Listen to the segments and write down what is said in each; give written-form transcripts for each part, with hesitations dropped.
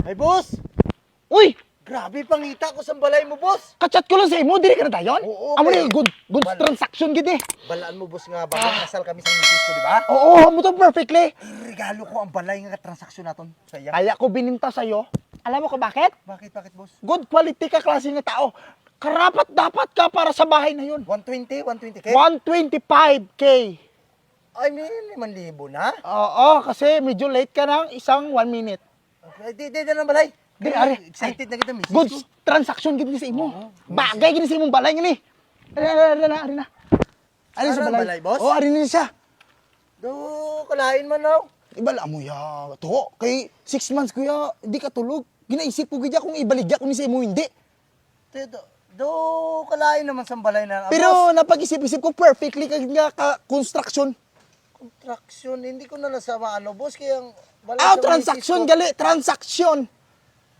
Ay, boss! Uy! Grabe, pangita ko sa balay mo, boss! Kachat ko lang sa imo, dili ka na dayon? Oo, Amo okay. na good Bal- transaction gid eh. Balaan mo, boss, nga bagang kasal kami sa misis ko, di ba? Oo, mo to perfectly. Regalo ko ang balay nga transaksyon naton sa iya. Kaya ko bininta sa'yo. Alam mo ko bakit? Bakit, boss? Good quality ka klase nga tao. Karapat dapat ka para sa bahay na yun. 120K? 125K. Ay, may 5,000 na? Oo, kasi medyo late ka ng isang 1 minute. Okay, di na balay. Di, Pero are. excited na kita, misis Good ko. transaction gid ni sa imo. Bagay gid sa imong balay ngini. Ari na. Ari sa Ano ang balay. balay, boss? Oh, ari na siya. Do, kalain man now. Ibala mo ya. To, kay 6 months kuya, di ka tulog. Ginaisip ko gid kung ibaligya ko ni sa imo hindi. Do, kalain naman sa balay na. Pero napag-isip-isip ko perfectly nga ka construction. Contraction, hindi ko na nasama ano, boss, kaya ang balay Ah, sa transaction misis ko. gali, transaction.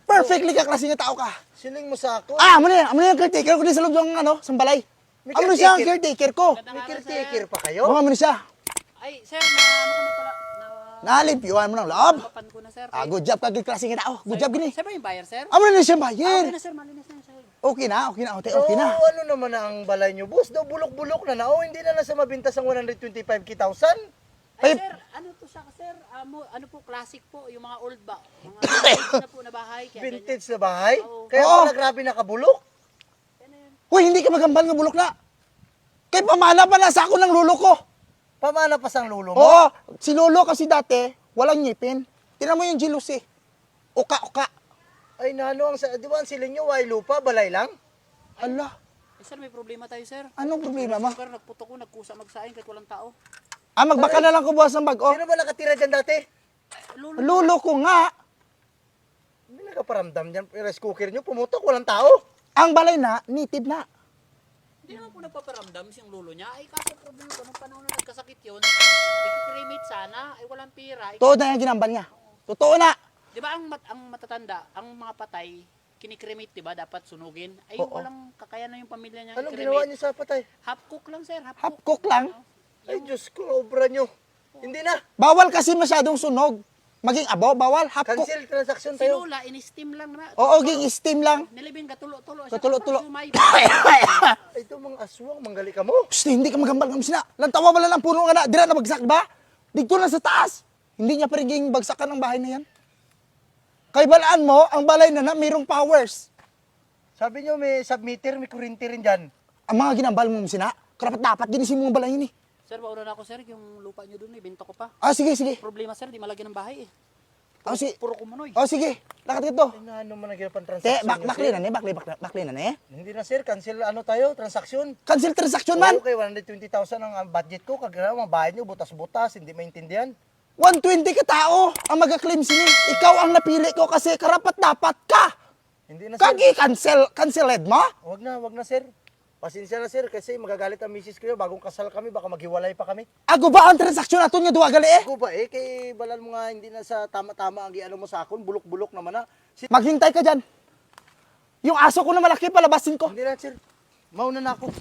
Perfectly ka klase nga tao ka. Siling mo sa ako. Ah, amo na yung caretaker ko din sa loob ng ano, sambalay. May Amo na siya ang caretaker? caretaker ko. May caretaker pa kayo? Oo, amo na siya. Ay, sir, na ano kami pala, Nalimpyuhan mo ng loob. napapan ko na, sir. Ah, good job ka, good klase nga tao. Good job gini. Sir ba yung buyer, sir? Amo na siya Okay buyer. na, sir, malinis na, sir. Okay na, ate, So, okay na. ano naman na ang balay nyo, boss? Do, bulok-bulok na. Oh, hindi na nasa mabintas ang 125,000. Ay, Ay- sir, ano to siya, sir? Ano po, classic po, yung mga old ba? Mga vintage na po na bahay. Kaya ganyan. Vintage na bahay. Oo. Kaya Oo. pala grabe nakabulok. Yan na yan. Uy, hindi ka magambal nga bulok na. Kay pamana pa nasa ako ng lulo ko. Pamana pa sang lulo mo. Oo, si lolo kasi dati, walang ngipin. Tinan mo yung jealousy. Uka. Ay, nano, di ba ang siling nyo, ay lupa, balay lang? Ala, Eh, sir, may problema tayo, sir. anong problema mo? Pero nagputo ko, nagkusa magsaing kahit walang tao. Ah, magbaka na lang ko buwas ng bag. Oh, Sino ba nakatira dyan dati? Lulo, lulo ko nga. Hindi nagkaparamdam dyan. Rice cooker nyo, pumutok, walang tao. Ang balay na, native na. hindi naman po nagpaparamdam yung lulo niya. Ay, kaso problema ko, nung panahon na nagkasakit yun, i-cremate sana, ay walang pira. Ay, Totoo na yung ginambal niya. Totoo na. di ba ang matatanda, ang mga patay, kinikremate, di ba, dapat sunugin. Ay, Oo. walang kakayanan yung pamilya niya Anong i-cremate. ginawa nyo sa patay? Half cook lang, sir. Half cook lang. Ay, Diyos ko, obra nyo. Hindi na. Bawal kasi masyadong sunog. Maging abo, bawal. Half cook. Cancel transaction Si tayo. Lola, in-steam lang na. Oo, ging steam lang. Nilibing katulo-tulo. Katulo-tulo. Sumay. Ay, ito mga aswang, manggali ka mo. Psst, hindi ka magambal ng sina. Lantawa wala ng puno nga na. Dira na bagsak ba? Dito na sa taas. Hindi niya pa rin ging bagsakan ang bahay na yan. Kay balaan mo, ang balay na mayroong powers. Sabi nyo, may submeter, may kurinti rin dyan. Ang mga ginambal mo sina, karapat dapat ginisin mo ang balay yun eh. Sir, mauna na ako, sir. Yung lupa nyo dun, ibenta ko pa. Ah, sige. Problema, sir, di malagyan ng bahay eh. Ah, Puro kumunoy. Oh, sige. Lakad dito. Ay, na, ano man ang ginapan Te, transaction nyo, bakli sir? na ne, bakli na ne. Hindi na, sir. Cancel, ano tayo, transaction. Cancel transaction man. Okay, 120,000 ang budget ko. Kagaya, mga bahay nyo, butas-butas, hindi maintindihan. 120 ka tao ang mag-claim sini. Ikaw ang napili ko kasi karapat dapat ka. Hindi na, sir. Kagi canceled mo? Wag na, sir. Pasensya na, sir, kasi magagalit ang misis ko yun. Bagong kasal kami, baka maghiwalay pa kami. Ako ba ang transaksyon nato nga duwa gali eh? Ako ba, kay balal mo nga, hindi na sa tama-tama ang giano mo sa akon. Bulok-bulok naman na. Maghintay ka dyan. Yung aso ko na malaki palabasin ko. Hindi na, sir. Mauna na ako.